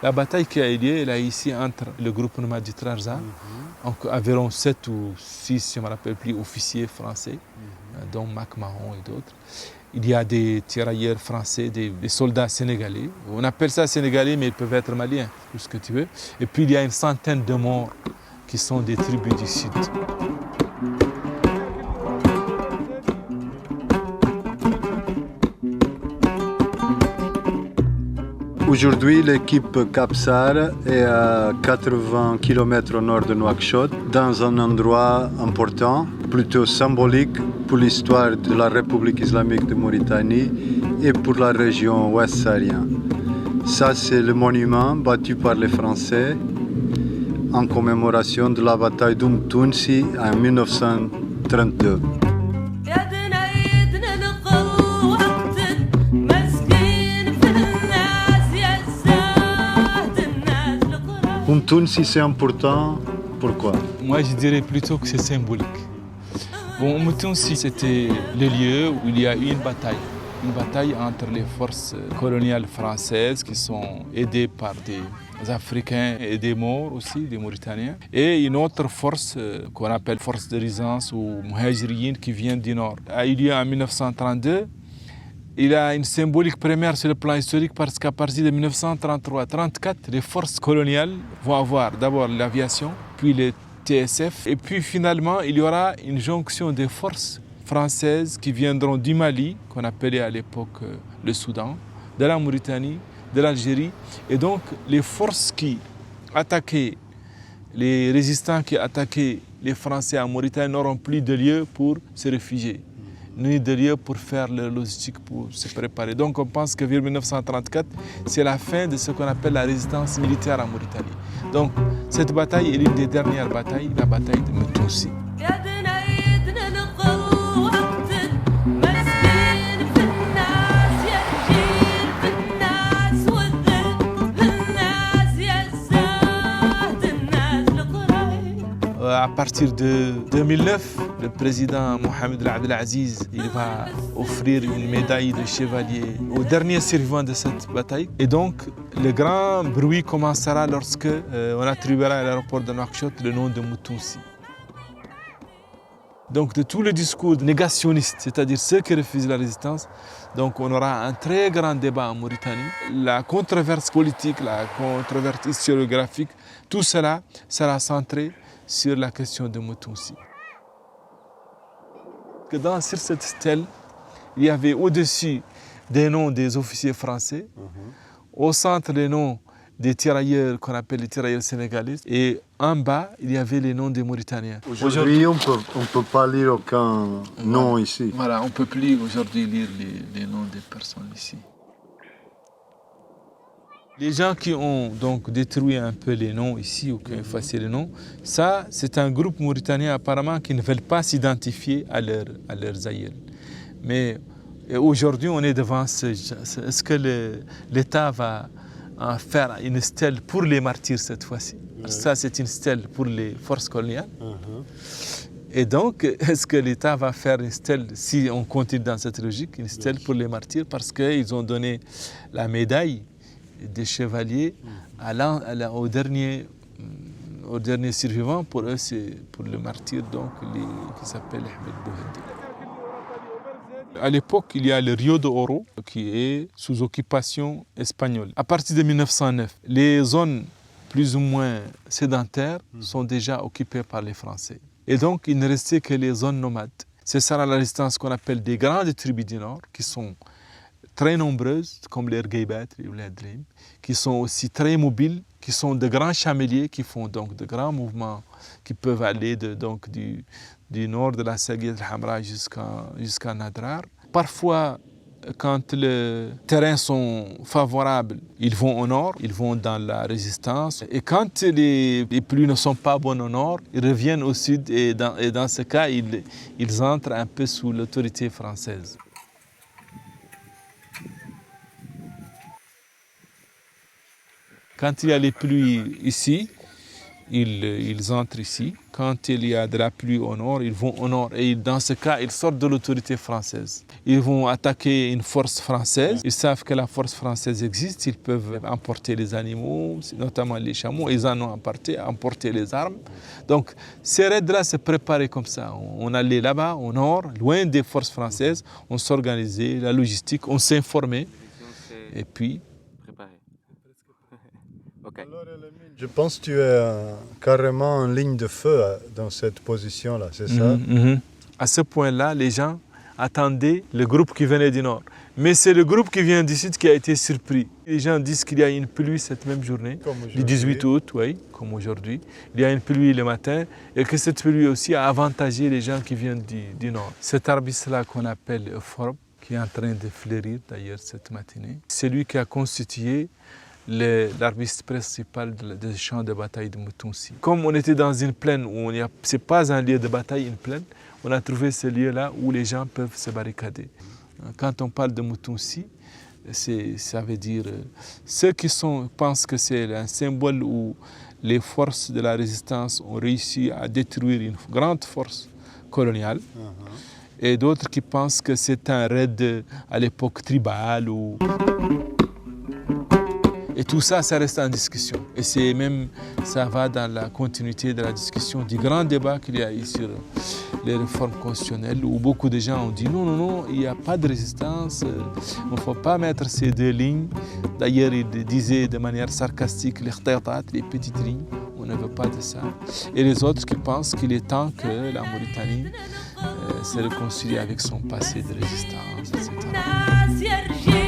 La bataille qui a eu lieu, elle a ici entre le groupe nomade du Trarza, environ 7 ou 6, je ne me rappelle plus, officiers français, dont Mac Mahon et d'autres. Il y a des tirailleurs français, des soldats sénégalais. On appelle ça sénégalais, mais ils peuvent être maliens, tout ce que tu veux. Et puis il y a une centaine de morts qui sont des tribus du Sud. Aujourd'hui, l'équipe Capsar est à 80 km au nord de Nouakchott, dans un endroit important, plutôt symbolique pour l'histoire de la République islamique de Mauritanie et pour la région ouest saharienne. Ça, c'est le monument bâti par les Français en commémoration de la bataille d'Oumtounsi en 1932. Oumtounsi, c'est important. Pourquoi? Moi, je dirais plutôt que c'est symbolique. Bon, Oumtounsi, c'était le lieu où il y a eu une bataille entre les forces coloniales françaises qui sont aidées par des Africains et des Maures aussi, des Mauritaniens, et une autre force qu'on appelle force de résistance ou Mouhajiriyin qui vient du nord. A eu lieu en 1932. Il a une symbolique première sur le plan historique parce qu'à partir de 1933-34, les forces coloniales vont avoir d'abord l'aviation, puis les TSF, et puis finalement il y aura une jonction des forces françaises qui viendront du Mali, qu'on appelait à l'époque le Soudan, de la Mauritanie, de l'Algérie, et donc les forces qui attaquaient, les résistants qui attaquaient les Français en Mauritanie n'auront plus de lieu pour se réfugier, ni de lieu pour faire leur logistique, pour se préparer. Donc on pense que vers 1934, c'est la fin de ce qu'on appelle la résistance militaire en Mauritanie. Donc cette bataille est l'une des dernières batailles, la bataille de Oumtounsi. À partir de 2009, le président Mohamed Abdelaziz il va offrir une médaille de chevalier aux derniers survivants de cette bataille. Et donc, le grand bruit commencera lorsque on attribuera à l'aéroport de Nouakchott le nom de Oumtounsi. Donc, de tout le discours négationniste, c'est-à-dire ceux qui refusent la résistance, donc on aura un très grand débat en Mauritanie. La controverse politique, la controverse historiographique, tout cela sera centré sur la question de Oumtounsi. Sur cette stèle, il y avait au-dessus des noms des officiers français, au centre les noms des tirailleurs qu'on appelle les tirailleurs sénégalais, et en bas, il y avait les noms des Mauritaniens. Aujourd'hui, on ne peut pas lire aucun nom ici. Voilà, on ne peut plus aujourd'hui lire les noms des personnes ici. Les gens qui ont donc détruit un peu les noms ici ou qui ont effacé les noms, ça, c'est un groupe mauritanien apparemment qui ne veulent pas s'identifier à leurs aïeux. Mais aujourd'hui, on est devant est-ce que l'État va en faire une stèle pour les martyrs cette fois-ci? Ça, c'est une stèle pour les forces coloniales. Et donc, est-ce que l'État va faire une stèle, si on continue dans cette logique, une stèle pour les martyrs parce qu'ils ont donné la médaille des chevaliers au dernier survivant. Pour eux, c'est pour le martyr donc, qui s'appelle Ahmed Bouhaddi. À l'époque, il y a le Rio de Oro qui est sous occupation espagnole. À partir de 1909, les zones plus ou moins sédentaires sont déjà occupées par les Français. Et donc, il ne restait que les zones nomades. C'est ça la résistance qu'on appelle des grandes tribus du Nord, qui sont très nombreuses, comme les Ergeibat et les Adrim, qui sont aussi très mobiles, qui sont de grands chameliers, qui font donc de grands mouvements, qui peuvent aller du nord de la Saguiya al-Hamra jusqu'à Nadrar. Parfois, quand les terrains sont favorables, ils vont au nord, ils vont dans la résistance. Et quand les pluies ne sont pas bonnes au nord, ils reviennent au sud et dans ce cas, ils entrent un peu sous l'autorité française. Quand il y a les pluies ici, ils entrent ici. Quand il y a de la pluie au nord, ils vont au nord. Et dans ce cas, ils sortent de l'autorité française. Ils vont attaquer une force française. Ils savent que la force française existe. Ils peuvent emporter les animaux, notamment les chameaux. Ils en ont emporté les armes. Donc, ces raids-là se préparaient comme ça. On allait là-bas, au nord, loin des forces françaises. On s'organisait, la logistique, on s'informait. Et puis... Okay. Je pense que tu es carrément en ligne de feu dans cette position-là, c'est ça? À ce point-là, les gens attendaient le groupe qui venait du nord. Mais c'est le groupe qui vient du sud qui a été surpris. Les gens disent qu'il y a une pluie cette même journée, du 18 août, oui, comme aujourd'hui. Il y a une pluie le matin et que cette pluie aussi a avantagé les gens qui viennent du nord. Cet arbuste-là qu'on appelle Euphorbes, qui est en train de fleurir d'ailleurs cette matinée, c'est lui qui a constitué l'arbuste principal des champs de bataille de Moutounsi. Comme on était dans une plaine où ce n'est pas un lieu de bataille, une plaine, on a trouvé ce lieu-là où les gens peuvent se barricader. Quand on parle de Moutounsi, ça veut dire ceux qui pensent que c'est un symbole où les forces de la résistance ont réussi à détruire une grande force coloniale, et d'autres qui pensent que c'est un raid à l'époque tribale. Et tout ça, ça reste en discussion. Et ça va dans la continuité de la discussion du grand débat qu'il y a eu sur les réformes constitutionnelles, où beaucoup de gens ont dit non, il n'y a pas de résistance, il ne faut pas mettre ces deux lignes. D'ailleurs, ils disaient de manière sarcastique les petites lignes, on ne veut pas de ça. Et les autres qui pensent qu'il est temps que la Mauritanie se réconcilie avec son passé de résistance, etc.